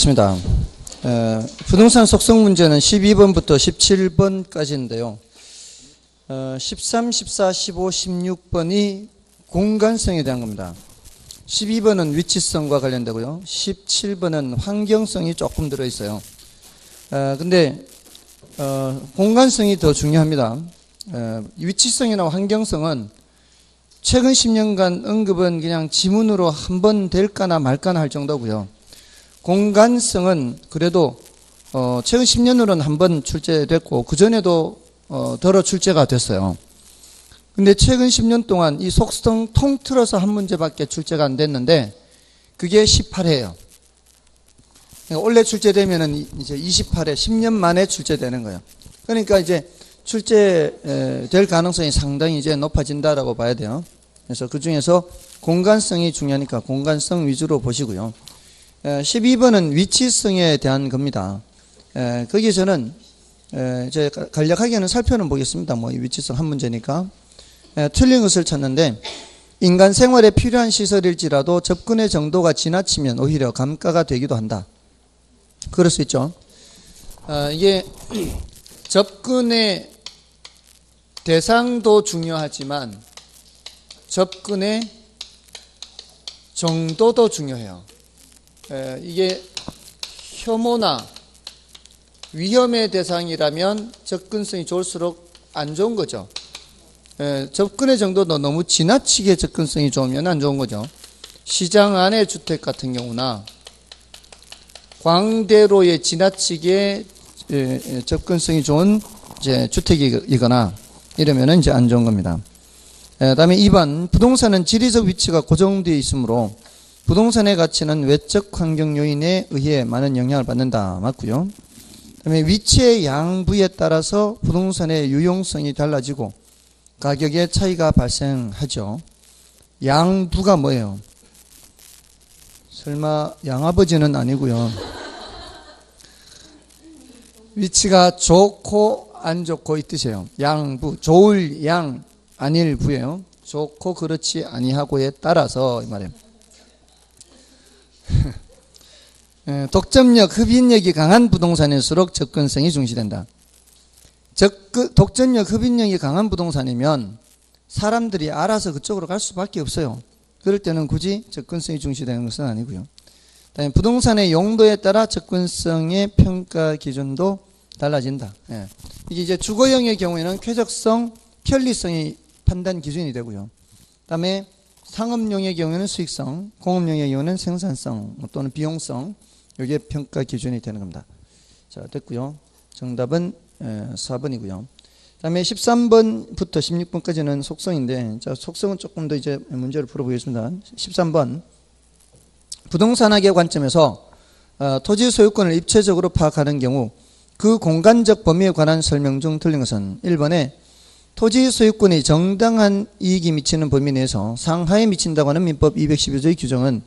보겠습니다. 부동산 속성 문제는 12번부터 17번까지인데요. 13, 14, 15, 16번이 공간성에 대한 겁니다. 12번은 위치성과 관련되고요. 17번은 환경성이 조금 들어있어요. 근데 공간성이 더 중요합니다. 위치성이나 환경성은 최근 10년간 언급은 그냥 지문으로 한 번 될까나 말까나 할 정도고요. 공간성은 그래도 최근 10년으로는 한 번 출제됐고 그전에도 덜어 출제가 됐어요. 근데 최근 10년 동안 이 속성 통틀어서 한 문제밖에 출제가 안 됐는데 그게 18회예요. 원래 출제되면은 이제 28회 10년 만에 출제되는 거예요. 그러니까 이제 출제될 가능성이 상당히 이제 높아진다라고 봐야 돼요. 그래서 그 중에서 공간성이 중요하니까 공간성 위주로 보시고요. 12번은 위치성에 대한 겁니다. 거기서는 제가 간략하게는 살펴는 보겠습니다. 뭐 위치성 한 문제니까. 틀린 것을 찾는데 인간 생활에 필요한 시설일지라도 접근의 정도가 지나치면 오히려 감가가 되기도 한다. 그럴 수 있죠. 이게 접근의 대상도 중요하지만 접근의 정도도 중요해요. 이게 혐오나 위험의 대상이라면 접근성이 좋을수록 안 좋은 거죠. 접근의 정도도 너무 지나치게 접근성이 좋으면 안 좋은 거죠. 시장 안의 주택 같은 경우나 광대로의 지나치게 접근성이 좋은 이제 주택이거나 이러면은 이제 안 좋은 겁니다. 다음에 2번 부동산은 지리적 위치가 고정되어 있으므로 부동산의 가치는 외적 환경 요인에 의해 많은 영향을 받는다. 맞고요. 그다음에 위치의 양부에 따라서 부동산의 유용성이 달라지고 가격의 차이가 발생하죠. 양부가 뭐예요? 설마 양아버지는 아니고요. 위치가 좋고 안 좋고 이 뜻이에요. 양부, 좋을 양 아닐 부예요. 좋고 그렇지 아니하고에 따라서 이 말이에요. 독점력, 흡인력이 강한 부동산일수록 접근성이 중시된다. 독점력, 흡인력이 강한 부동산이면 사람들이 알아서 그쪽으로 갈 수밖에 없어요. 그럴 때는 굳이 접근성이 중시되는 것은 아니고요. 다음에 부동산의 용도에 따라 접근성의 평가 기준도 달라진다. 이게 이제 주거용의 경우에는 쾌적성, 편리성이 판단 기준이 되고요. 다음에 상업용의 경우에는 수익성, 공업용의 경우는 생산성 또는 비용성, 이게 평가 기준이 되는 겁니다. 자, 됐고요. 정답은 4번이고요. 다음에 13번부터 16번까지는 속성인데, 자, 속성은 조금 더 이제 문제를 풀어보겠습니다. 13번. 부동산학의 관점에서 토지 소유권을 입체적으로 파악하는 경우 그 공간적 범위에 관한 설명 중 틀린 것은 1번에 토지 소유권이 정당한 이익이 미치는 범위 내에서 상하에 미친다고 하는 민법 212조의 규정은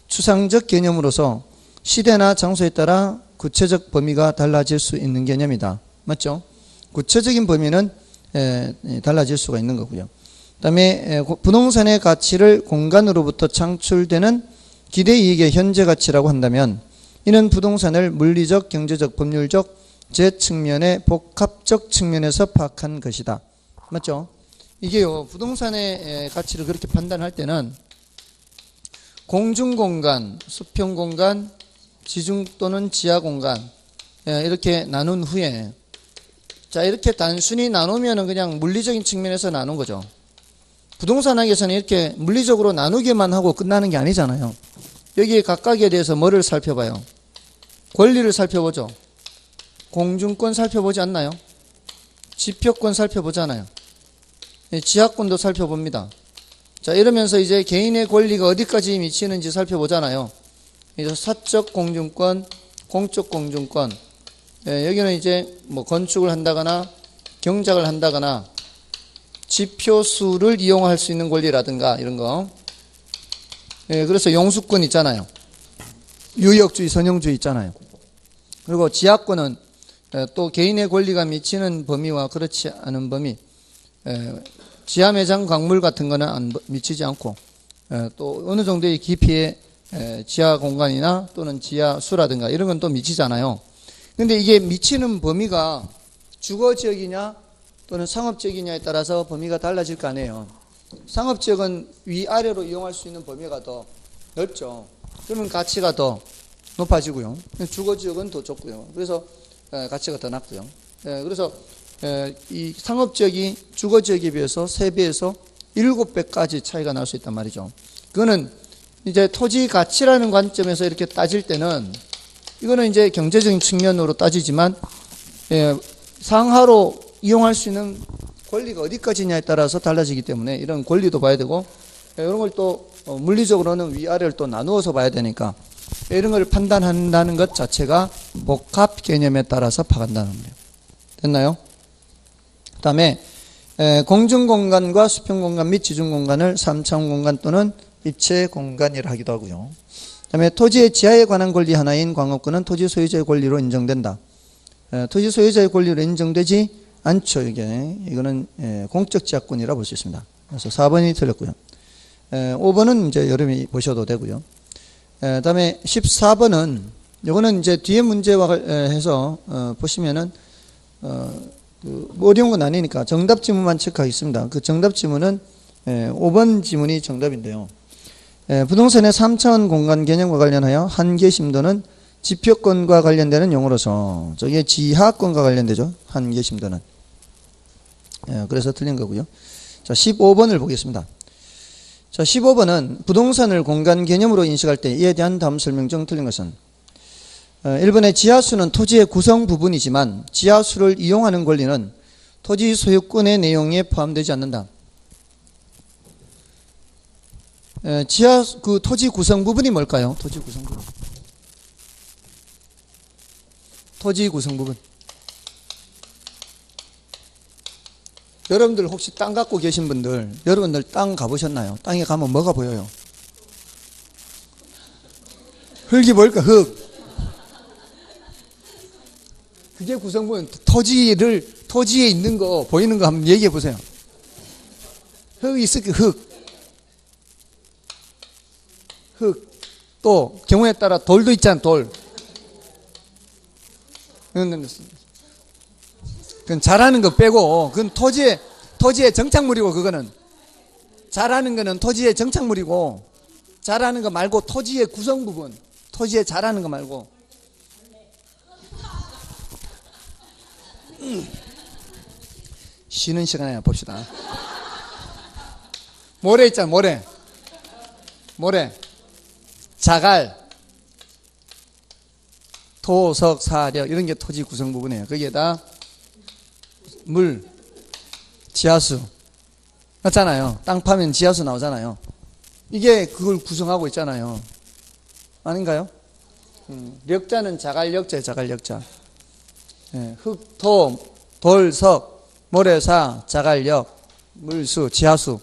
추상적 개념으로서 시대나 장소에 따라 구체적 범위가 달라질 수 있는 개념이다. 맞죠? 구체적인 범위는 달라질 수가 있는 거고요. 그 다음에 부동산의 가치를 공간으로부터 창출되는 기대이익의 현재 가치라고 한다면 이는 부동산을 물리적, 경제적, 법률적 제 측면의 복합적 측면에서 파악한 것이다. 맞죠? 이게요, 부동산의 가치를 그렇게 판단할 때는 공중공간, 수평공간, 지중 또는 지하공간 이렇게 나눈 후에 자 이렇게 단순히 나누면은 그냥 물리적인 측면에서 나눈 거죠. 부동산학에서는 이렇게 물리적으로 나누기만 하고 끝나는 게 아니잖아요. 여기 각각에 대해서 뭐를 살펴봐요? 권리를 살펴보죠. 공중권 살펴보지 않나요? 지표권 살펴보잖아요. 지하권도 살펴봅니다. 자, 이러면서 이제 개인의 권리가 어디까지 미치는지 살펴보잖아요. 이제 사적 공중권, 공적 공중권. 여기는 이제 뭐 건축을 한다거나 경작을 한다거나 지표수를 이용할 수 있는 권리라든가 이런 거. 그래서 용수권 있잖아요. 유역주의, 선용주의 있잖아요. 그리고 지하권은 또 개인의 권리가 미치는 범위와 그렇지 않은 범위, 지하 매장 광물 같은 거는 미치지 않고 또 어느 정도의 깊이에 지하 공간이나 또는 지하수라든가 이런 건 또 미치잖아요. 근데 이게 미치는 범위가 주거지역이냐 또는 상업지역이냐에 따라서 범위가 달라질 거 아니에요. 상업지역은 위아래로 이용할 수 있는 범위가 더 넓죠. 그러면 가치가 더 높아지고요. 주거지역은 더 좁고요. 그래서 가치가 더 낮고요. 그래서 이 상업지역이 주거지역에 비해서 3배에서 7배까지 차이가 날 수 있단 말이죠. 그거는 이제 토지 가치라는 관점에서 이렇게 따질 때는 이거는 이제 경제적인 측면으로 따지지만 상하로 이용할 수 있는 권리가 어디까지냐에 따라서 달라지기 때문에 이런 권리도 봐야 되고 이런 걸 또 물리적으로는 위아래를 또 나누어서 봐야 되니까 이런 걸 판단한다는 것 자체가 복합 개념에 따라서 파간다는 거예요. 됐나요? 그 다음에 공중공간과 수평공간 및 지중공간을 3차원 공간 또는 입체 공간이라 하기도 하고요. 그 다음에 토지의 지하에 관한 권리 하나인 광업권은 토지 소유자의 권리로 인정된다. 토지 소유자의 권리로 인정되지 않죠. 이거는 공적 지하권이라 볼 수 있습니다. 그래서 4번이 틀렸고요. 5번은 이제 여러분이 보셔도 되고요. 그 다음에 14번은 이거는 이제 뒤에 문제와 해서 보시면은 어려운 건 아니니까 정답 지문만 체크하겠습니다. 그 정답 지문은 5번 지문이 정답인데요. 부동산의 3차원 공간 개념과 관련하여 한계 심도는 지표권과 관련되는 용어로서 저게 지하권과 관련되죠. 한계 심도는. 그래서 틀린 거고요. 자, 15번을 보겠습니다. 자, 15번은 부동산을 공간 개념으로 인식할 때 이에 대한 다음 설명 중 틀린 것은 1번의 지하수는 토지의 구성 부분이지만 지하수를 이용하는 권리는 토지 소유권의 내용에 포함되지 않는다. 그 토지 구성 부분이 뭘까요? 토지 구성 부분. 토지 구성 부분. 여러분들 혹시 땅 갖고 계신 분들, 여러분들 땅 가보셨나요? 땅에 가면 뭐가 보여요? 흙이 뭘까? 흙. 그게 구성부분. 토지에 있는 거, 보이는 거 한번 얘기해 보세요. 흙이 있을 게 흙. 흙. 또, 경우에 따라 돌도 있잖아, 돌. 그건 잘하는 거 빼고, 그건 토지의 정착물이고, 그거는. 잘하는 거는 토지의 정착물이고, 잘하는 거 말고 토지의 구성 부분. 토지에 잘하는 거 말고. 쉬는 시간에 봅시다. 모래 있잖아, 모래. 자갈, 토석, 사력, 이런 게 토지 구성 부분이에요. 거기에다 물, 지하수. 맞잖아요. 땅 파면 지하수 나오잖아요. 이게 그걸 구성하고 있잖아요. 아닌가요? 력자는 자갈력자예요, 자갈력자. 흙, 토, 돌, 석, 모래사, 자갈력, 물수, 지하수.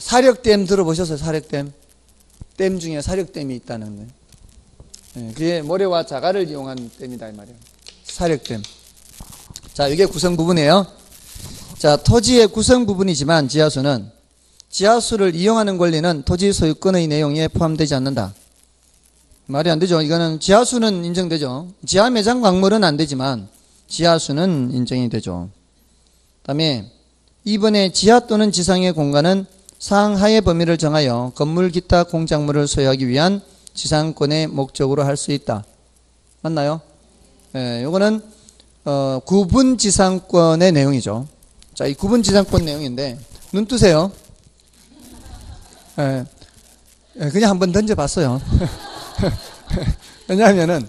사력댐 들어보셨어요? 사력댐. 댐 중에 사력댐이 있다는 거예요. 그게 모래와 자갈을 이용한 댐이다 이 말이에요. 사력댐. 자, 이게 구성 부분이에요. 자, 토지의 구성 부분이지만 지하수는 지하수를 이용하는 권리는 토지 소유권의 내용에 포함되지 않는다. 말이 안 되죠. 이거는 지하수는 인정되죠. 지하 매장 광물은 안 되지만 지하수는 인정이 되죠. 그다음에 2번에 지하 또는 지상의 공간은 상하의 범위를 정하여 건물 기타 공작물을 소유하기 위한 지상권의 목적으로 할 수 있다. 맞나요? 요거는 구분 지상권의 내용이죠. 자, 이 구분 지상권 내용인데 눈 뜨세요. 그냥 한번 던져봤어요. 왜냐하면은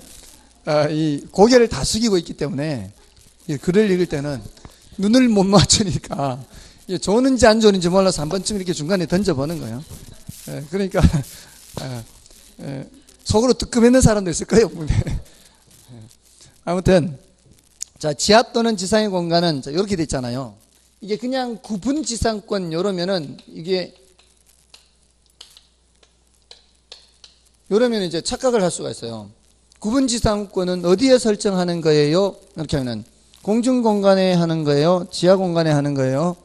이 고개를 다 숙이고 있기 때문에 글을 읽을 때는 눈을 못 맞추니까 좋은지 안 좋은지 몰라서 한 번쯤 이렇게 중간에 던져보는 거예요. 그러니까 속으로 뜨끔했는 사람도 있을 거예요. 아무튼 자, 지하 또는 지상의 공간은 이렇게 돼 있잖아요. 이게 그냥 구분 지상권 이러면은 이러면 이제 착각을 할 수가 있어요. 구분 지상권은 어디에 설정하는 거예요? 이렇게 하면 공중 공간에 하는 거예요? 지하 공간에 하는 거예요?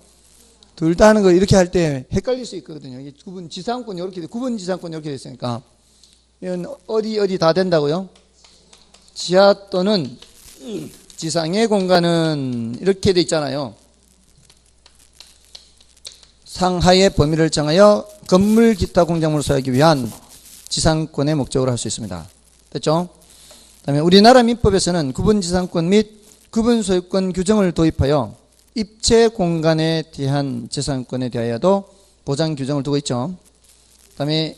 둘 다 하는 거 이렇게 할 때 헷갈릴 수 있거든요. 이게 구분 지상권 이렇게, 구분 지상권 이렇게 됐으니까. 이건 어디 다 된다고요? 지하 또는 지상의 공간은 이렇게 돼 있잖아요. 상하의 범위를 정하여 건물 기타 공작물을 소유하기 위한 지상권의 목적으로 할 수 있습니다. 됐죠? 그다음에 우리나라 민법에서는 구분 지상권 및 구분 소유권 규정을 도입하여 입체 공간에 대한 재산권에 대하여도 보장 규정을 두고 있죠. 그다음에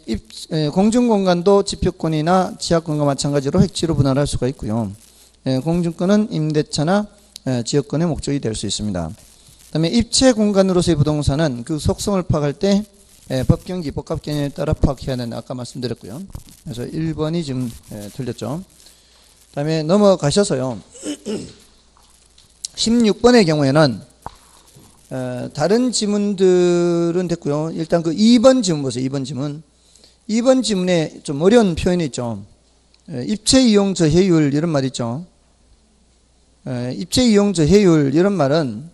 공중공간도 지표권이나 지하권과 마찬가지로 획지로 분할할 수가 있고요. 공중권은 임대차나 지역권의 목적이 될 수 있습니다. 그다음에 입체 공간으로서의 부동산은 그 속성을 파악할 때 법경기 복합 개념에 따라 파악해야 하는 아까 말씀드렸고요. 그래서 1번이 지금 틀렸죠. 그다음에 넘어가셔서요. 16번의 경우에는 다른 지문들은 됐고요. 일단 그 2번 지문 보세요. 2번 지문. 2번 지문에 좀 어려운 표현이 있죠. 입체 이용 저해율 이런 말 있죠. 입체 이용 저해율 이런 말은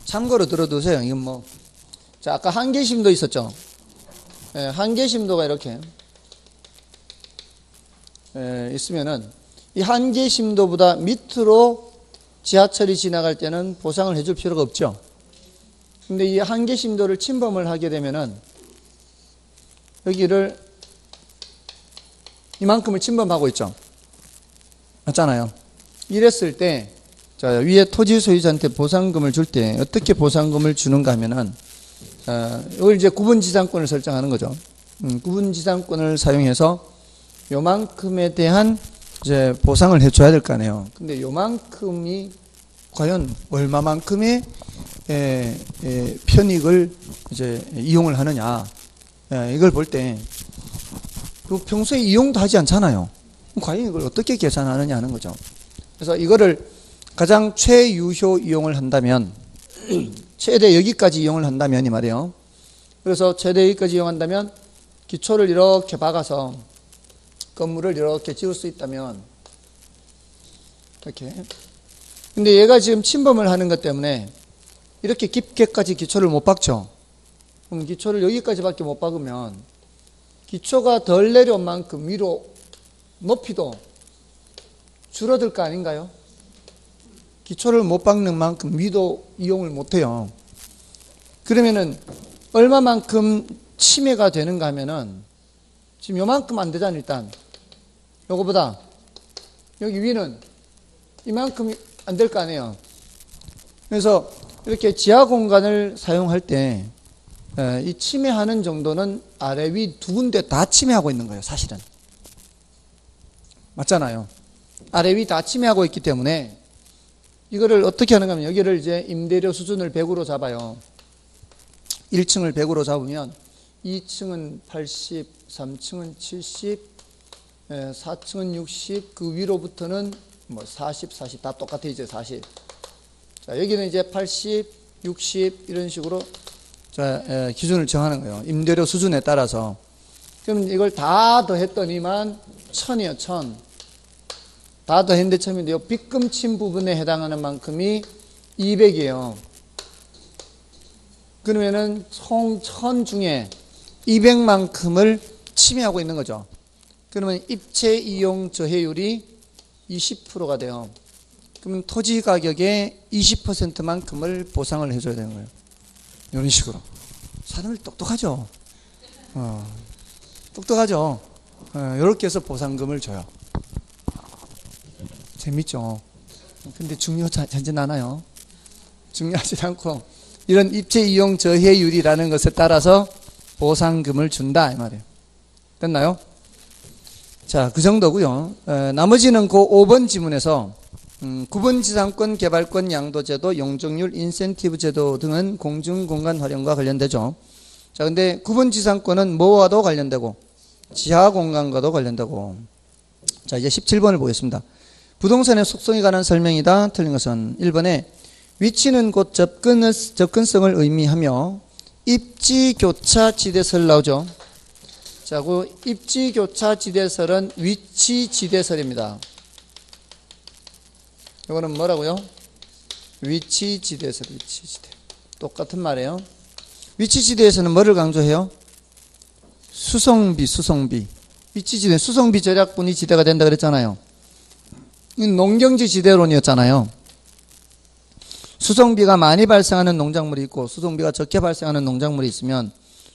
참고로 들어두세요. 이건 뭐, 자, 아까 한계심도 있었죠. 한계심도가 이렇게 있으면은 이 한계심도보다 밑으로 지하철이 지나갈 때는 보상을 해줄 필요가 없죠. 근데 이 한계심도를 침범을 하게 되면은 여기를 이만큼을 침범하고 있죠. 맞잖아요. 이랬을 때, 자, 위에 토지 소유자한테 보상금을 줄 때 어떻게 보상금을 주는가 하면은, 이걸 이제 구분지상권을 설정하는 거죠. 구분지상권을 사용해서 요만큼에 대한 이제 보상을 해줘야 될 거 아니에요. 근데 요만큼이 과연 얼마만큼의 편익을 이제 이용을 하느냐. 이걸 볼 때, 평소에 이용도 하지 않잖아요. 과연 이걸 어떻게 계산하느냐 하는 거죠. 그래서 이거를 가장 최유효 이용을 한다면, 최대 여기까지 이용을 한다면 이 말이에요. 그래서 최대 여기까지 이용한다면 기초를 이렇게 박아서 건물을 이렇게 지을 수 있다면 이렇게. 근데 얘가 지금 침범을 하는 것 때문에 이렇게 깊게까지 기초를 못 박죠. 그럼 기초를 여기까지밖에 못 박으면 기초가 덜 내려온 만큼 위로 높이도 줄어들 거 아닌가요? 기초를 못 박는 만큼 위도 이용을 못 해요. 그러면은 얼마만큼 침해가 되는가 하면은 지금 요만큼 안 되잖아요. 일단 요거보다 여기 위는 이만큼 안 될 거 아니에요. 그래서 이렇게 지하 공간을 사용할 때 이 침해하는 정도는 아래 위 두 군데 다 침해하고 있는 거예요. 사실은 맞잖아요. 아래 위 다 침해하고 있기 때문에 이거를 어떻게 하는가 하면 여기를 이제 임대료 수준을 100으로 잡아요. 1층을 100으로 잡으면 2층은 80, 3층은 70, 4층은 60, 그 위로부터는 뭐 40, 40 다 똑같아 이제 40. 자, 여기는 이제 80, 60 이런 식으로 자, 기준을 정하는 거예요. 임대료 수준에 따라서. 그럼 이걸 다 더했더니만 1000이에요. 1000. 다 더했는데 1000인데요. 빗금침 부분에 해당하는 만큼이 200이에요. 그러면은 총 1000 중에 200만큼을 침해하고 있는 거죠. 그러면 입체 이용 저해율이 20%가 돼요. 그러면 토지 가격의 20%만큼을 보상을 해줘야 되는 거예요. 이런 식으로. 사람이 똑똑하죠. 똑똑하죠. 이렇게 해서 보상금을 줘요. 재밌죠. 근데 중요하지 않아요. 중요하지 않고 이런 입체 이용 저해율이라는 것에 따라서 보상금을 준다 이 말이에요. 됐나요? 자, 그 정도고요. 나머지는 그 5번 지문에서 구분지상권, 개발권, 양도제도, 용적률, 인센티브 제도 등은 공중공간 활용과 관련되죠. 자, 근데 구분지상권은 뭐와도 관련되고 지하공간과도 관련되고. 자, 이제 17번을 보겠습니다. 부동산의 속성에 관한 설명이다. 틀린 것은 1번에 위치는 곧 접근성을 의미하며 입지교차 지대설 나오죠. 자, 그 입지교차 지대설은 위치지대설입니다. 이거는 뭐라고요? 위치지대설, 위치지대. 똑같은 말이에요. 위치지대에서는 뭐를 강조해요? 수성비. 위치지대, 수성비 절약분이 지대가 된다 그랬잖아요. 농경지 지대론이었잖아요. 수성비가 많이 발생하는 농작물이 있고 수성비가 적게 발생하는 농작물이 있으면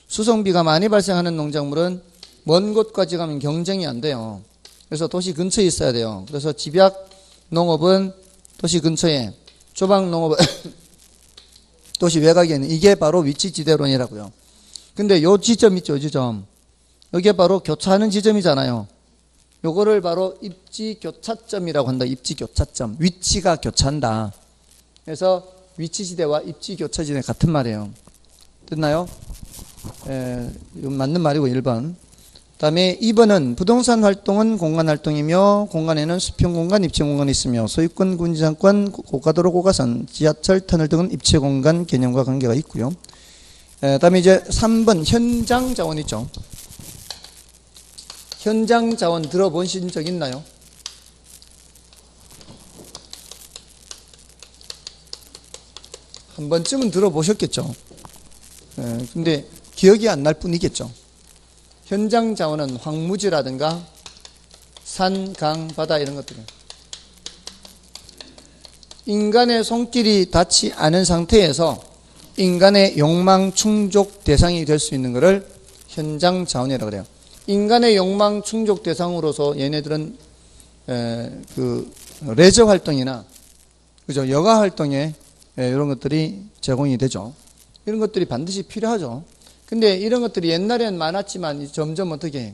수성비가 많이 발생하는 농작물은 먼 곳까지 가면 경쟁이 안 돼요. 그래서 도시 근처에 있어야 돼요. 그래서 집약 농업은 도시 근처에, 조박 농업은 도시 외곽에 있는, 이게 바로 위치지대론이라고요. 근데 요 지점 있죠, 지점. 여기에 바로 교차하는 지점이잖아요. 요거를 바로 입지교차점이라고 한다. 입지교차점. 위치가 교차한다. 그래서 위치지대와 입지교차지대 같은 말이에요. 됐나요? 이건 맞는 말이고 1번. 그 다음에 2번은 부동산 활동은 공간 활동이며 공간에는 수평공간, 입체공간이 있으며 소유권, 군지상권, 고가도로, 고가선, 지하철, 터널 등은 입체공간 개념과 관계가 있고요. 그 다음에 이제 3번 현장자원 있죠. 현장자원 들어보신 적 있나요? 한 번쯤은 들어보셨겠죠. 근데 기억이 안 날 뿐이겠죠. 현장 자원은 황무지라든가 산, 강, 바다 이런 것들은 인간의 손길이 닿지 않은 상태에서 인간의 욕망 충족 대상이 될 수 있는 것을 현장 자원이라고 그래요. 인간의 욕망 충족 대상으로서 얘네들은 그 레저 활동이나 그죠, 여가 활동에 이런 것들이 제공이 되죠. 이런 것들이 반드시 필요하죠. 근데 이런 것들이 옛날에는 많았지만 점점 어떻게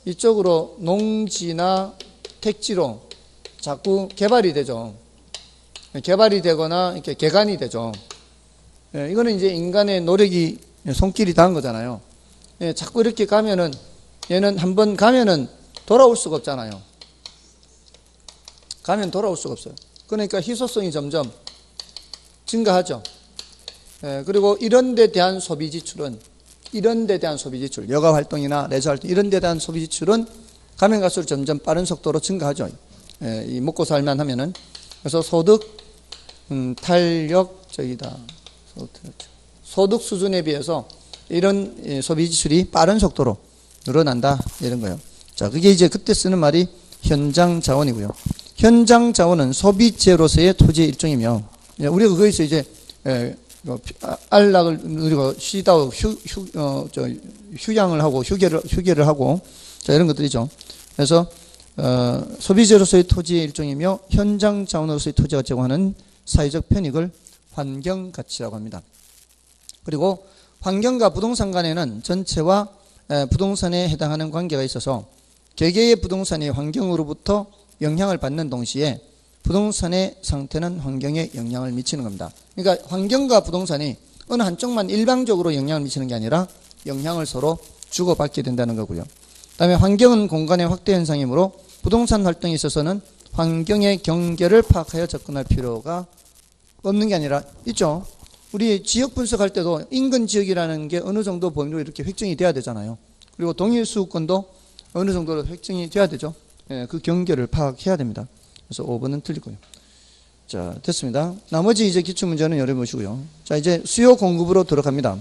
이쪽으로 농지나 택지로 자꾸 개발이 되죠. 개발이 되거나 이렇게 개간이 되죠. 이거는 이제 인간의 노력이 손길이 닿은 거잖아요. 자꾸 이렇게 가면은 얘는 한번 가면은 돌아올 수가 없잖아요. 가면 돌아올 수가 없어요. 그러니까 희소성이 점점 증가하죠. 그리고 이런 데 대한 소비 지출은 여가 활동이나 레저 활동 이런 데 대한 소비 지출은 가면 갈수록 점점 빠른 속도로 증가하죠. 이 먹고 살만 하면은. 그래서 소득 탄력적이다. 소득 수준에 비해서 이런 소비 지출이 빠른 속도로 늘어난다 이런 거예요. 자, 그게 이제 그때 쓰는 말이 현장 자원이고요. 현장 자원은 소비재로서의 토지의 일종이며 우리가 거기서 이제 안락을 누리고 쉬다 휴양을 하고 휴게를 하고 자 이런 것들이죠. 그래서 소비재로서의 토지의 일종이며 현장 자원으로서의 토지가 제공하는 사회적 편익을 환경가치라고 합니다. 그리고 환경과 부동산 간에는 전체와 부동산에 해당하는 관계가 있어서 개개의 부동산이 환경으로부터 영향을 받는 동시에 부동산의 상태는 환경에 영향을 미치는 겁니다. 그러니까 환경과 부동산이 어느 한쪽만 일방적으로 영향을 미치는 게 아니라 영향을 서로 주고받게 된다는 거고요. 그 다음에 환경은 공간의 확대 현상이므로 부동산 활동에 있어서는 환경의 경계를 파악하여 접근할 필요가 없는 게 아니라 있죠. 우리 지역 분석할 때도 인근 지역이라는 게 어느 정도 범위로 이렇게 획정이 돼야 되잖아요. 그리고 동일 수급권도 어느 정도로 획정이 돼야 되죠. 그 경계를 파악해야 됩니다. 그래서 5번은 틀리고요. 자, 됐습니다. 나머지 이제 기출문제는 열어보시고요. 자, 이제 수요 공급으로 들어갑니다.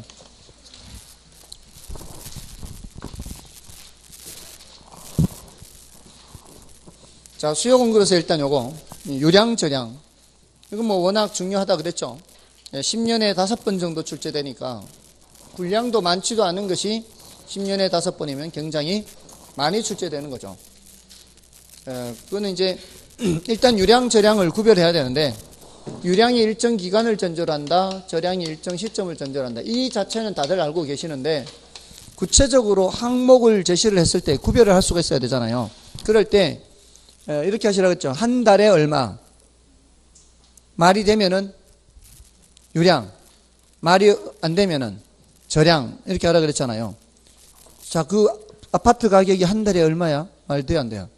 자, 수요 공급에서 일단 요거, 유량, 저량. 이건 뭐 워낙 중요하다 그랬죠. 10년에 5번 정도 출제되니까 분량도 많지도 않은 것이 10년에 5번이면 굉장히 많이 출제되는 거죠. 그거는 이제 일단 유량, 저량을 구별해야 되는데 유량이 일정 기간을 전제한다, 저량이 일정 시점을 전제한다. 이 자체는 다들 알고 계시는데 구체적으로 항목을 제시를 했을 때 구별을 할 수가 있어야 되잖아요. 그럴 때 이렇게 하시라고 했죠. 한 달에 얼마, 말이 되면은 유량, 말이 안 되면은 저량 이렇게 하라 그랬잖아요. 자, 그 아파트 가격이 한 달에 얼마야? 말 돼요, 안 돼요?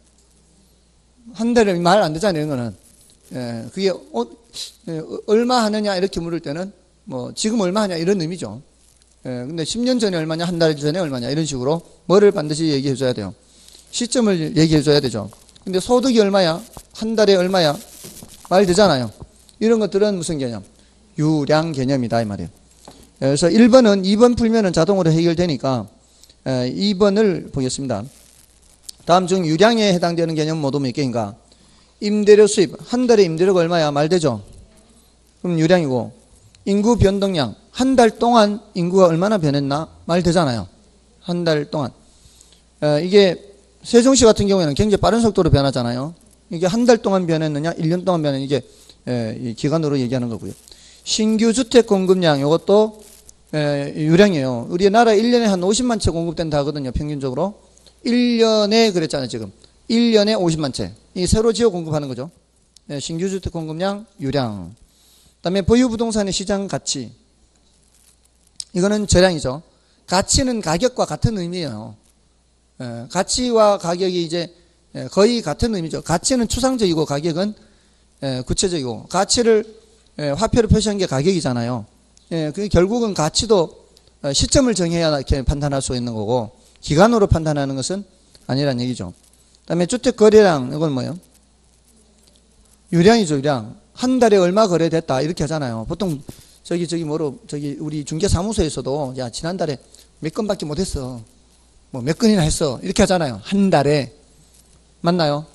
한 달에 말 안 되잖아요, 이거는. 그게 얼마 하느냐 이렇게 물을 때는 뭐 지금 얼마 하냐 이런 의미죠. 근데 10년 전에 얼마냐, 한 달 전에 얼마냐 이런 식으로 뭐를 반드시 얘기해 줘야 돼요. 시점을 얘기해 줘야 되죠. 근데 소득이 얼마야? 한 달에 얼마야? 말 되잖아요. 이런 것들은 무슨 개념? 유량 개념이다 이 말이에요. 그래서 1번은 2번 풀면은 자동으로 해결되니까 2번을 보겠습니다. 다음 중 유량에 해당되는 개념 모두 몇 개인가? 임대료 수입. 한 달에 임대료가 얼마야? 말되죠? 그럼 유량이고, 인구 변동량. 한 달 동안 인구가 얼마나 변했나? 말되잖아요. 한 달 동안. 이게 세종시 같은 경우에는 굉장히 빠른 속도로 변하잖아요. 이게 한 달 동안 변했느냐, 1년 동안 변했느냐, 이게 이 기간으로 얘기하는 거고요. 신규 주택 공급량, 이것도 유량이에요. 우리나라 1년에 한 50만 채 공급된다 하거든요, 평균적으로. 1년에 그랬잖아요, 지금. 1년에 50만 채. 이 새로 지어 공급하는 거죠. 신규 주택 공급량, 유량. 그 다음에 보유부동산의 시장 가치. 이거는 저량이죠. 가치는 가격과 같은 의미예요. 가치와 가격이 이제 거의 같은 의미죠. 가치는 추상적이고 가격은 구체적이고, 가치를 화폐로 표시한 게 가격이잖아요. 그 결국은 가치도 시점을 정해야 이렇게 판단할 수 있는 거고, 기간으로 판단하는 것은 아니란 얘기죠. 그 다음에 주택 거래량, 이건 뭐예요? 유량이죠, 유량. 한 달에 얼마 거래됐다, 이렇게 하잖아요. 보통 저기 우리 중개사무소에서도, 야, 지난달에 몇 건밖에 못했어. 뭐 몇 건이나 했어. 이렇게 하잖아요. 한 달에. 맞나요?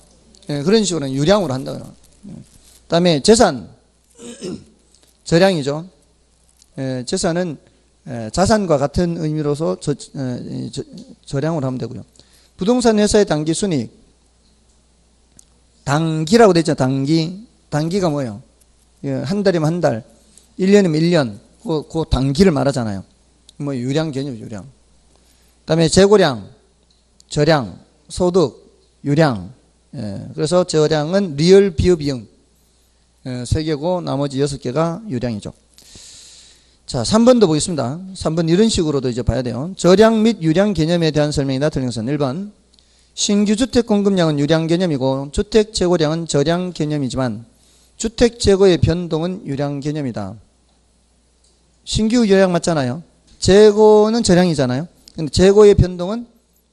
그런 식으로 유량으로 한다고요. 그 다음에 재산. 저량이죠. 재산은 자산과 같은 의미로서 저량으로 하면 되고요. 부동산 회사의 단기 순이익. 단기라고 되죠. 단기. 단기가 뭐예요? 한 달이면 한 달, 1년이면 1년. 그 단기를 말하잖아요. 뭐 유량 개념, 유량. 그 다음에 재고량, 저량, 소득, 유량. 그래서 저량은 리얼 비읍 이응 3개고 나머지 6개가 유량이죠. 자, 3번도 보겠습니다. 3번 이런 식으로도 이제 봐야 돼요. 저량 및 유량 개념에 대한 설명이다. 틀린 것은 1번. 신규 주택 공급량은 유량 개념이고 주택 재고량은 저량 개념이지만 주택 재고의 변동은 유량 개념이다. 신규 유량 맞잖아요. 재고는 저량이잖아요. 근데 재고의 변동은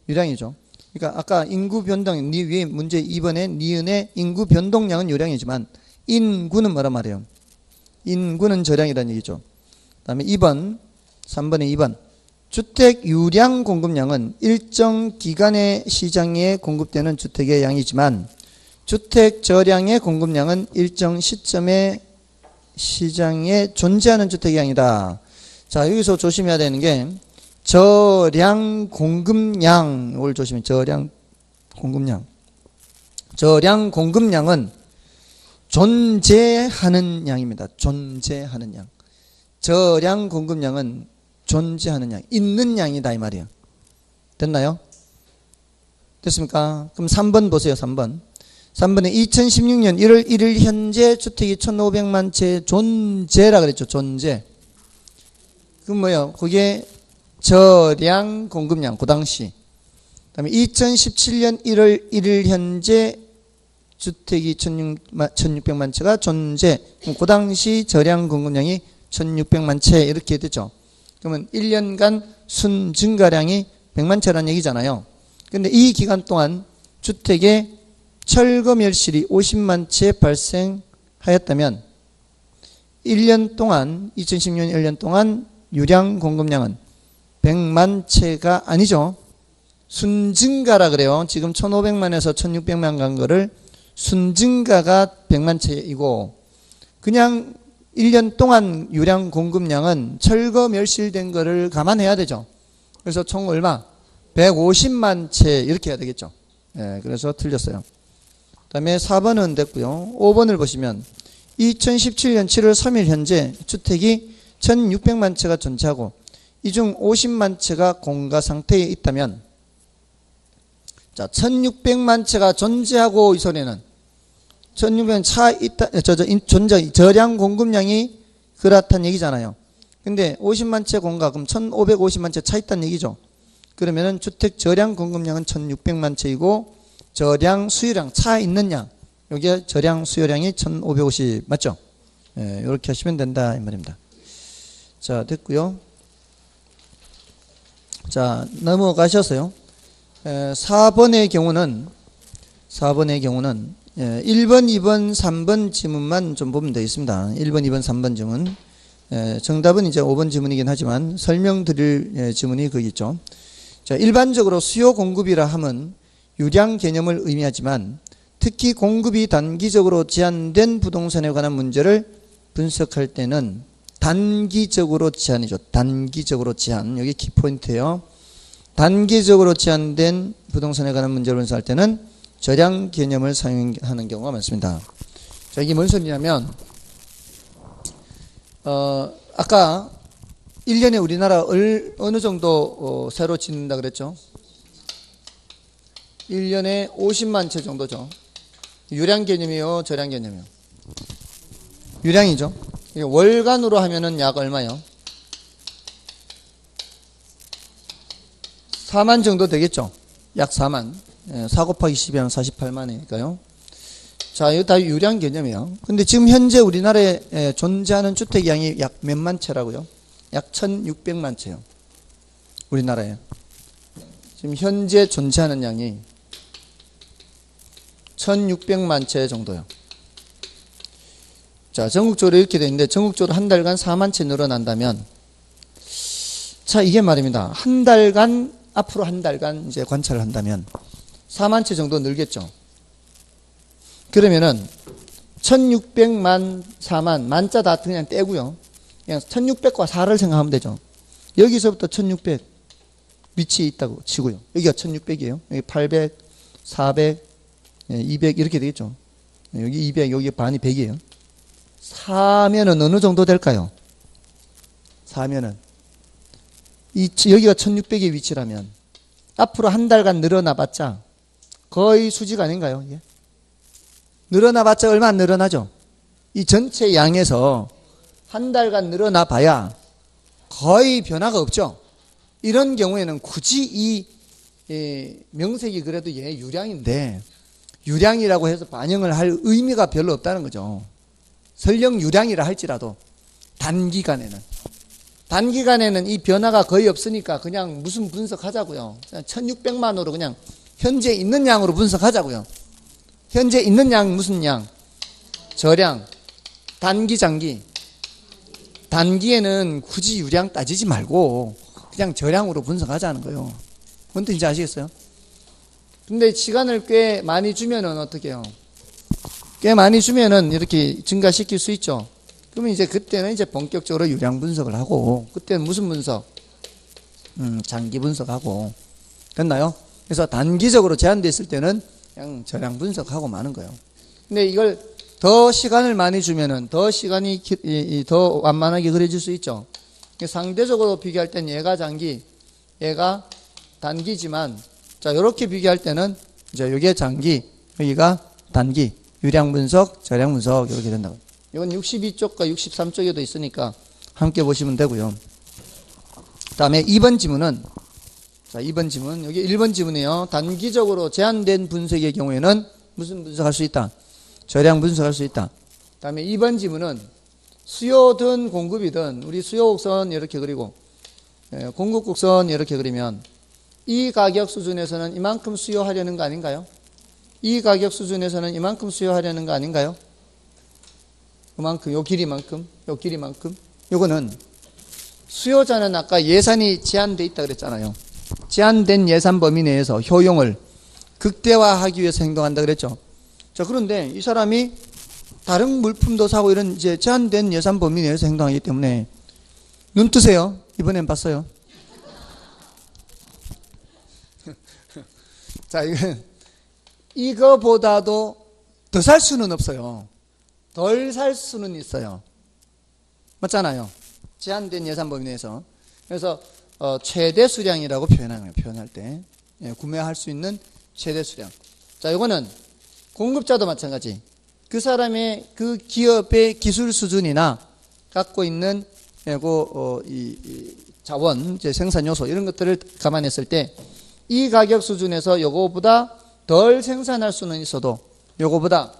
유량이죠. 그러니까 아까 인구 변동, 니 위에 문제 2번에 니은의 인구 변동량은 유량이지만 인구는 뭐란 말이에요? 인구는 저량이라는 얘기죠. 그 다음에 2번, 3번에 2번. 주택 유량 공급량은 일정 기간의 시장에 공급되는 주택의 양이지만 주택 저량의 공급량은 일정 시점의 시장에 존재하는 주택의 양이다. 자, 여기서 조심해야 되는 게 저량 공급량, 이걸 조심해. 저량 공급량. 저량 공급량은 존재하는 양입니다. 존재하는 양. 저량 공급량은 존재하는 양, 있는 양이다 이 말이에요. 됐나요? 됐습니까? 그럼 3번 보세요. 3번. 3번에 2016년 1월 1일 현재 주택이 1,500만 채 존재라 그랬죠. 존재. 그럼 뭐예요? 그게 저량 공급량, 그 당시. 그 다음에 2017년 1월 1일 현재 주택이 1,600만 채가 존재. 그럼 그 당시 저량 공급량이 1,600만 채 이렇게 됐죠. 그러면 1년간 순 증가량이 100만 채라는 얘기잖아요. 근데 이 기간 동안 주택에 철거 멸실이 50만 채 발생하였다면 1년 동안 2016년 1년 동안 유량 공급량은 100만 채가 아니죠. 순증가라 그래요. 지금 1,500만에서 1,600만 간 거를 순증가가 100만 채이고 그냥 1년 동안 유량 공급량은 철거 멸실된 거를 감안해야 되죠. 그래서 총 얼마? 150만 채 이렇게 해야 되겠죠. 그래서 틀렸어요. 그 다음에 4번은 됐고요. 5번을 보시면 2017년 7월 3일 현재 주택이 1,600만 채가 존재하고 이 중 50만 채가 공가 상태에 있다면 자, 1,600만 채가 존재하고 이 소리는 1,600만 차 있다, 존재, 저량 공급량이 그렇다는 얘기잖아요. 근데 50만 채 공가, 그럼 1,550만 채 차 있다는 얘기죠. 그러면은 주택 저량 공급량은 1,600만 채이고 저량 수요량, 차 있는 양, 여기에 저량 수요량이 1,550 맞죠? 이렇게 하시면 된다 이 말입니다. 자, 됐고요. 자, 넘어가셔서요. 4번의 경우는 1번, 2번, 3번 지문만 좀 보면 되겠습니다. 1번, 2번, 3번 지문. 정답은 이제 5번 지문이긴 하지만 설명드릴 지문이 거기 있죠. 자, 일반적으로 수요 공급이라 함은 유량 개념을 의미하지만 특히 공급이 단기적으로 제한된 부동산에 관한 문제를 분석할 때는 단기적으로 제한이죠. 단기적으로 제한. 여기 키포인트예요. 단기적으로 제한된 부동산에 관한 문제를 분석할 때는 절약 개념을 사용하는 경우가 많습니다. 자, 이게 뭔 소리냐면 아까 1년에 우리나라 어느 정도 새로 짓는다 그랬죠? 1년에 50만 채 정도죠. 유량 개념이요, 절약 개념이요? 유량이죠. 월간으로 하면은 약 얼마요? 4만 정도 되겠죠. 약 4만. 4 곱하기 10이 한 48만이니까요. 자, 이거 다 유량 개념이에요. 근데 지금 현재 우리나라에 존재하는 주택량이 약 몇만 채라고요? 약 1600만 채요. 우리나라에. 지금 현재 존재하는 양이 1600만 채 정도요. 자, 전국적으로 이렇게 되어 있는데 전국적으로 한 달간 4만 채 늘어난다면, 자, 이게 말입니다. 한 달간, 앞으로 한 달간 이제 관찰을 한다면 4만 채 정도 늘겠죠. 그러면은 1600만, 4만, 만자 다 그냥 떼고요. 그냥 1600과 4를 생각하면 되죠. 여기서부터 1600 위치에 있다고 치고요. 여기가 1600이에요. 여기 800, 400, 200 이렇게 되겠죠. 여기 200, 여기 반이 100이에요. 4면은 어느 정도 될까요? 4면은 여기가 1600의 위치라면 앞으로 한 달간 늘어나봤자 거의 수직 아닌가요? 이게? 늘어나봤자 얼마 안 늘어나죠? 이 전체 양에서 한 달간 늘어나봐야 거의 변화가 없죠. 이런 경우에는 굳이 이 명색이 그래도 얘 유량인데 유량이라고 해서 반영을 할 의미가 별로 없다는 거죠. 설령 유량이라 할지라도 단기간에는 이 변화가 거의 없으니까 그냥 무슨 분석하자고요. 1600만으로 그냥 현재 있는 양으로 분석하자고요. 현재 있는 양 무슨 양? 저량, 단기, 장기. 단기에는 굳이 유량 따지지 말고 그냥 저량으로 분석하자는 거예요. 뭔 뜻인지 아시겠어요? 근데 시간을 꽤 많이 주면은 어떻게 해요? 꽤 많이 주면은 이렇게 증가시킬 수 있죠. 그러면 이제 그때는 이제 본격적으로 유량 분석을 하고, 그때는 무슨 분석? 장기 분석하고. 됐나요? 그래서 단기적으로 제한됐을 때는 그냥 저량 분석하고 마는 거예요. 근데 이걸 더 시간을 많이 주면은 더 시간이 더 완만하게 그려질 수 있죠. 상대적으로 비교할 땐 얘가 장기, 얘가 단기지만, 자, 요렇게 비교할 때는 이제 요게 장기, 여기가 단기, 유량 분석, 저량 분석 이렇게 된다고. 이건 62쪽과 63쪽에도 있으니까 함께 보시면 되고요. 다음에 2번 지문은, 자, 2번 지문, 여기 1번 지문이에요. 단기적으로 제한된 분석의 경우에는 무슨 분석할 수 있다? 저량 분석할 수 있다. 다음에 2번 지문은 수요든 공급이든 우리 수요 곡선 이렇게 그리고 공급 곡선 이렇게 그리면 이 가격 수준에서는 이만큼 수요하려는 거 아닌가요? 이 가격 수준에서는 이만큼 수요하려는 거 아닌가요? 그만큼, 요 길이만큼, 요 길이만큼. 요거는 수요자는 아까 예산이 제한돼 있다 그랬잖아요. 제한된 예산 범위 내에서 효용을 극대화하기 위해서 행동한다 그랬죠. 자, 그런데 이 사람이 다른 물품도 사고 이런 이제 제한된 예산 범위 내에서 행동하기 때문에 눈 뜨세요. 이번엔 봤어요. 자, 이거보다도 더 살 수는 없어요. 덜 살 수는 있어요. 맞잖아요. 제한된 예산 범위 내에서. 그래서 최대 수량이라고 표현할 때 구매할 수 있는 최대 수량. 자, 이거는 공급자도 마찬가지. 그 사람의 그 기업의 기술 수준이나 갖고 있는 이 자원, 이제 생산 요소 이런 것들을 감안했을 때 이 가격 수준에서 요거보다 덜 생산할 수는 있어도 요거보다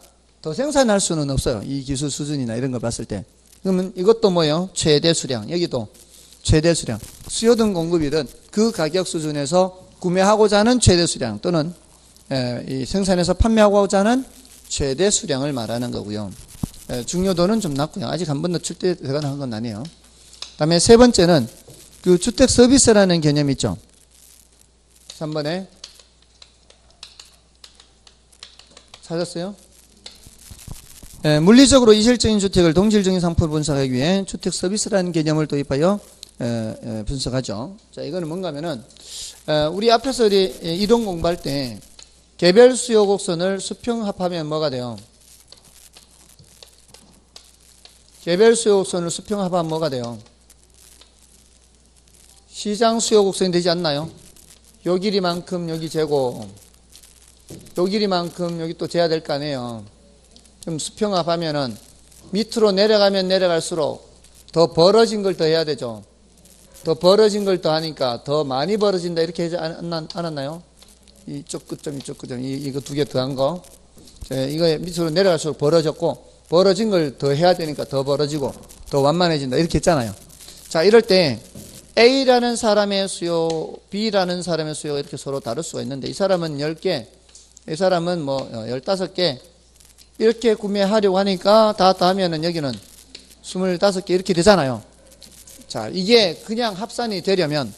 더 생산할 수는 없어요. 이 기술 수준이나 이런 걸 봤을 때. 그러면 이것도 뭐예요? 최대 수량. 여기도 최대 수량. 수요든 공급이든 그 가격 수준에서 구매하고자 하는 최대 수량 또는 이 생산해서 판매하고자 하는 최대 수량을 말하는 거고요. 중요도는 좀 낮고요. 아직 한 번도 출제 들어간 건 아니에요. 다음에 세 번째는 그 주택 서비스라는 개념이 있죠. 3번에 찾았어요? 물리적으로 이질적인 주택을 동질적인 상품으로 분석하기 위해 주택 서비스라는 개념을 도입하여 분석하죠. 자, 이거는 뭔가 하면은 우리 앞에서 이동 공부할 때 개별 수요 곡선을 수평합하면 뭐가 돼요? 개별 수요 곡선을 수평합하면 뭐가 돼요? 시장 수요 곡선이 되지 않나요? 요 길이만큼 여기 재고 요 길이만큼 여기 또 재야 될 거 아니에요. 그럼 수평합하면은 밑으로 내려가면 내려갈수록 더 벌어진 걸 더 해야 되죠. 더 벌어진 걸 더 하니까 더 많이 벌어진다 이렇게 하지 않았나요? 이쪽 끝점 이쪽 끝점 이거 두 개 더한 거 이거 밑으로 내려갈수록 벌어졌고 벌어진 걸 더 해야 되니까 더 벌어지고 더 완만해진다 이렇게 했잖아요. 자, 이럴 때 A라는 사람의 수요, B라는 사람의 수요가 이렇게 서로 다를 수가 있는데 이 사람은 10개, 이 사람은 뭐 15개 이렇게 구매하려고 하니까 다 하면은 여기는 25개 이렇게 되잖아요. 자, 이게 그냥 합산이 되려면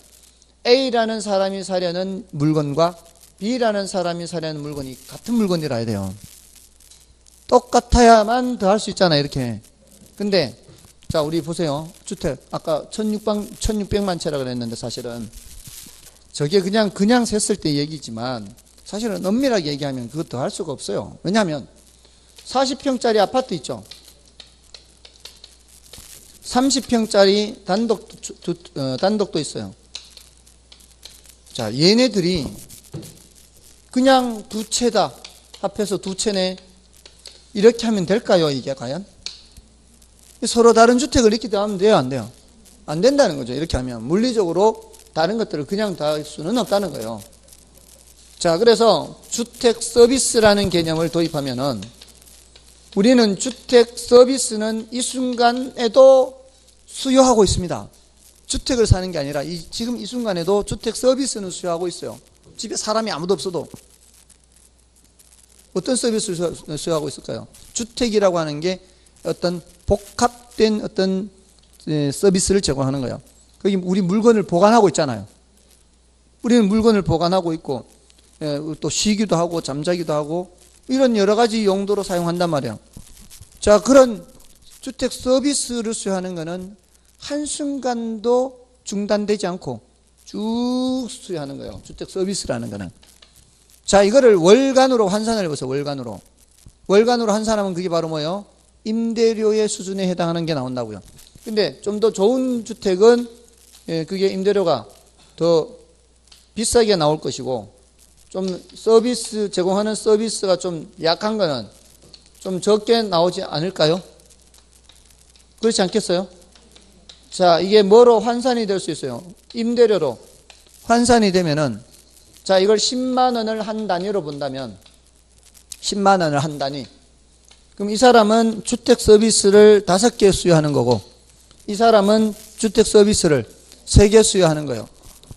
A라는 사람이 사려는 물건과 B라는 사람이 사려는 물건이 같은 물건이라 돼요. 똑같아야만 더 할 수 있잖아요, 이렇게. 근데 자, 우리 보세요. 주택 아까 1600만 채라 그랬는데 사실은 저게 그냥 셌을 때 얘기지만 사실은 엄밀하게 얘기하면 그것도 할 수가 없어요. 왜냐하면 40평짜리 아파트 있죠. 30평짜리 단독도 있어요. 자, 얘네들이 그냥 두 채다 합해서 두 채네 이렇게 하면 될까요? 이게 과연? 서로 다른 주택을 이렇게 하면 돼요? 안 돼요? 안 된다는 거죠. 이렇게 하면 물리적으로 다른 것들을 그냥 다 할 수는 없다는 거예요. 자, 그래서 주택 서비스라는 개념을 도입하면은 우리는 주택 서비스는 이 순간에도 수요하고 있습니다. 주택을 사는 게 아니라 지금 이 순간에도 주택 서비스는 수요하고 있어요. 집에 사람이 아무도 없어도 어떤 서비스를 수요하고 있을까요? 주택이라고 하는 게 어떤 복합된 어떤 서비스를 제공하는 거예요. 거기 우리 물건을 보관하고 있잖아요. 우리는 물건을 보관하고 있고 또 쉬기도 하고 잠자기도 하고 이런 여러 가지 용도로 사용한단 말이에요. 자, 그런 주택 서비스를 수요하는 것은 한순간도 중단되지 않고 쭉 수요하는 거예요. 주택 서비스라는 것은. 자, 이거를 월간으로 환산을 해보세요. 월간으로 환산하면 그게 바로 뭐예요? 임대료의 수준에 해당하는 게 나온다고요. 근데 좀 더 좋은 주택은 그게 임대료가 더 비싸게 나올 것이고 좀 제공하는 서비스가 좀 약한 거는 좀 적게 나오지 않을까요? 그렇지 않겠어요? 자, 이게 뭐로 환산이 될 수 있어요? 임대료로 환산이 되면은 자, 이걸 10만 원을 한 단위로 본다면 10만 원을 한 단위. 그럼 이 사람은 주택 서비스를 5개 수요하는 거고 이 사람은 주택 서비스를 3개 수요하는 거예요.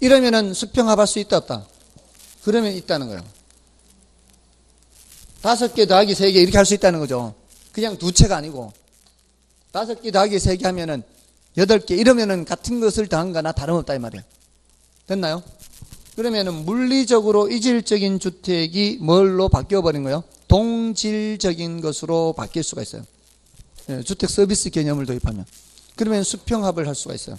이러면은 수평합할 수 있다 없다? 그러면 있다는 거예요. 5개 더하기 3개 이렇게 할 수 있다는 거죠. 그냥 두 채가 아니고 5개 더하기 3개 하면은 8개 이러면은 같은 것을 더한 거나 다름없다 이 말이에요. 됐나요? 그러면은 물리적으로 이질적인 주택이 뭘로 바뀌어버린 거예요? 동질적인 것으로 바뀔 수가 있어요. 주택 서비스 개념을 도입하면. 그러면 수평합을 할 수가 있어요.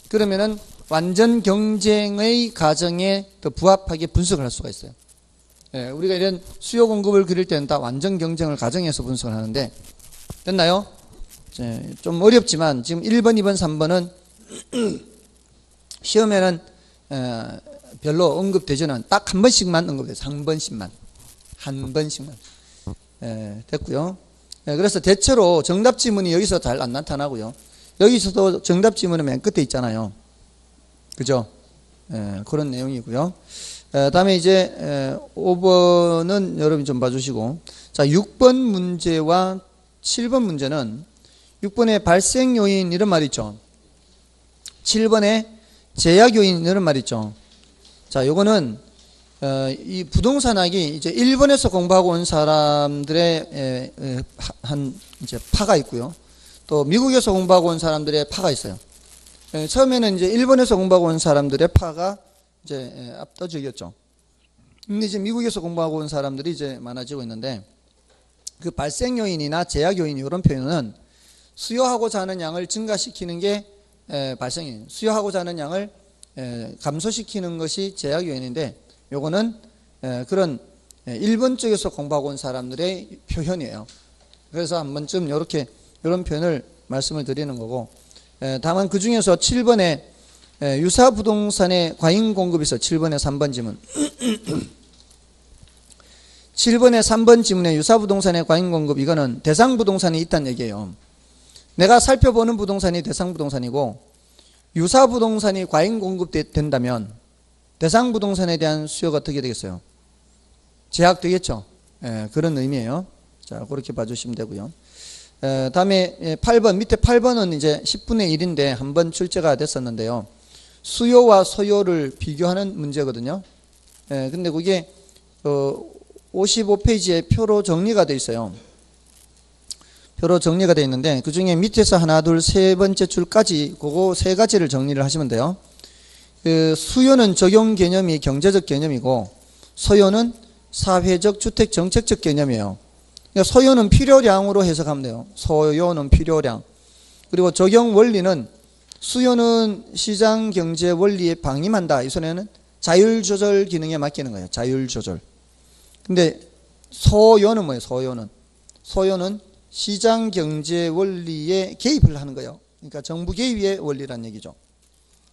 그러면은 완전 경쟁의 가정에 더 부합하게 분석을 할 수가 있어요. 우리가 이런 수요 공급을 그릴 때는 다 완전 경쟁을 가정해서 분석을 하는데 됐나요? 좀 어렵지만 지금 1번, 2번, 3번은 시험에는 별로 언급되지는 딱 한 번씩만 언급돼요. 3번씩만. 한 번씩만. 됐고요. 그래서 대체로 정답 지문이 여기서 잘 안 나타나고요. 여기서도 정답 지문은 맨 끝에 있잖아요. 그죠? 그런 내용이고요. 다음에 이제 5번은 여러분이 좀 봐주시고 자 6번 문제와 7번 문제는 6번에 발생 요인 이런 말 있죠. 7번에 제약 요인 이런 말 있죠. 자, 요거는 이 부동산학이 이제 일본에서 공부하고 온 사람들의 한 이제 파가 있고요. 또 미국에서 공부하고 온 사람들의 파가 있어요. 처음에는 이제 일본에서 공부하고 온 사람들의 파가 이제 압도적이었죠. 근데 이제 미국에서 공부하고 온 사람들이 이제 많아지고 있는데, 그 발생 요인이나 제약 요인 이런 표현은 수요하고자 하는 양을 증가시키는 게 발생 요인, 수요하고자 하는 양을 감소시키는 것이 제약 요인인데, 요거는 그런 일본 쪽에서 공부하고 온 사람들의 표현이에요. 그래서 한 번쯤 이런 표현을 말씀을 드리는 거고, 다만 그 중에서 7번에 유사 부동산의 과잉 공급이 있어. 7번에 3번 지문. 7번에 3번 지문에 유사 부동산의 과잉 공급, 이거는 대상 부동산이 있다는 얘기예요. 내가 살펴보는 부동산이 대상 부동산이고 유사 부동산이 과잉 공급된다면 대상 부동산에 대한 수요가 어떻게 되겠어요? 제약되겠죠. 그런 의미예요. 자, 그렇게 봐주시면 되고요. 다음에 8번, 밑에 8번은 이제 10분의 1인데 한번 출제가 됐었는데요. 수요와 소요를 비교하는 문제거든요. 근데 그게 55페이지에 표로 정리가 되어 있어요. 표로 정리가 되어 있는데 그 중에 밑에서 하나, 둘, 세 번째 줄까지 그거 세 가지를 정리를 하시면 돼요. 수요는 적용 개념이 경제적 개념이고 소요는 사회적 주택 정책적 개념이에요. 그러니까 소요는 필요량으로 해석하면 돼요. 소요는 필요량. 그리고 적용 원리는 수요는 시장 경제 원리에 방임한다. 이 소리는 자율조절 기능에 맡기는 거예요. 자율조절. 근데 소요는 뭐예요? 소요는 시장 경제 원리에 개입을 하는 거예요. 그러니까 정부 개입의 원리란 얘기죠.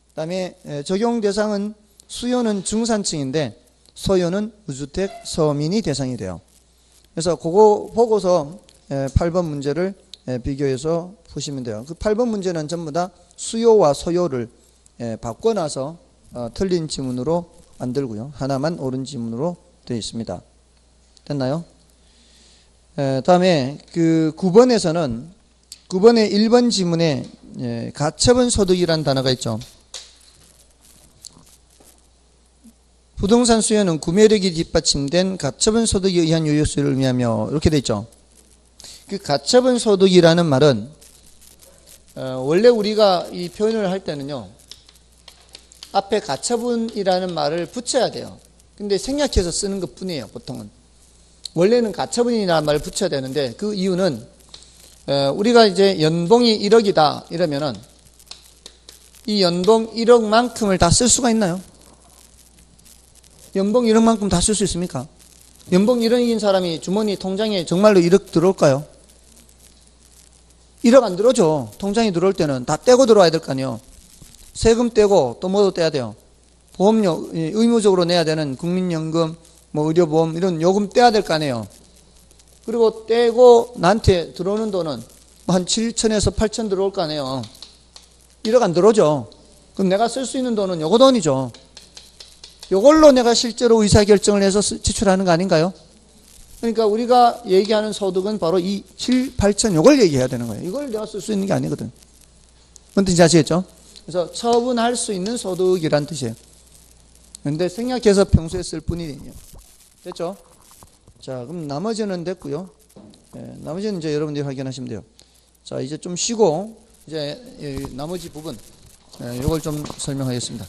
그다음에 적용 대상은 수요는 중산층인데 소요는 무주택 서민이 대상이 돼요. 그래서 그거 보고서 8번 문제를 비교해서 푸시면 돼요. 그 8번 문제는 전부 다 수요와 소요를 바꿔놔서 틀린 지문으로 만들고요. 하나만 옳은 지문으로 되어 있습니다. 됐나요? 다음에 그 9번에서는 9번의 1번 지문에 가처분 소득이라는 단어가 있죠. 부동산 수요는 구매력이 뒷받침된 가처분 소득에 의한 요소를 의미하며 이렇게 돼 있죠. 그 가처분 소득이라는 말은 원래 우리가 이 표현을 할 때는요, 앞에 가처분이라는 말을 붙여야 돼요. 근데 생략해서 쓰는 것 뿐이에요. 보통은 원래는 가처분이라는 말을 붙여야 되는데, 그 이유는 우리가 이제 연봉이 1억이다 이러면은 이 연봉 1억만큼을 다 쓸 수가 있나요? 연봉 1억만큼 다 쓸 수 있습니까? 연봉 1억인 사람이 주머니 통장에 정말로 1억 들어올까요? 1억 안 들어오죠. 통장에 들어올 때는 다 떼고 들어와야 될 거 아니에요. 세금 떼고 또 뭐도 떼야 돼요. 보험료 의무적으로 내야 되는 국민연금, 뭐 의료보험 이런 요금 떼야 될 거 아니에요. 그리고 떼고 나한테 들어오는 돈은 한 7천에서 8천 들어올 거 아니에요. 1억 안 들어오죠. 그럼 내가 쓸 수 있는 돈은 요거 돈이죠. 요걸로 내가 실제로 의사결정을 해서 지출하는 거 아닌가요? 그러니까 우리가 얘기하는 소득은 바로 이 7, 8천 요걸 얘기해야 되는 거예요. 이걸 내가 쓸 수 있는 게 아니거든. 뭔 뜻인지 아시겠죠? 그래서 처분할 수 있는 소득이란 뜻이에요. 근데 생략해서 평소에 쓸 뿐이에요. 됐죠? 자, 그럼 나머지는 됐고요. 나머지는 이제 여러분들이 확인하시면 돼요. 자, 이제 좀 쉬고 이제 나머지 부분 요걸 좀 설명하겠습니다.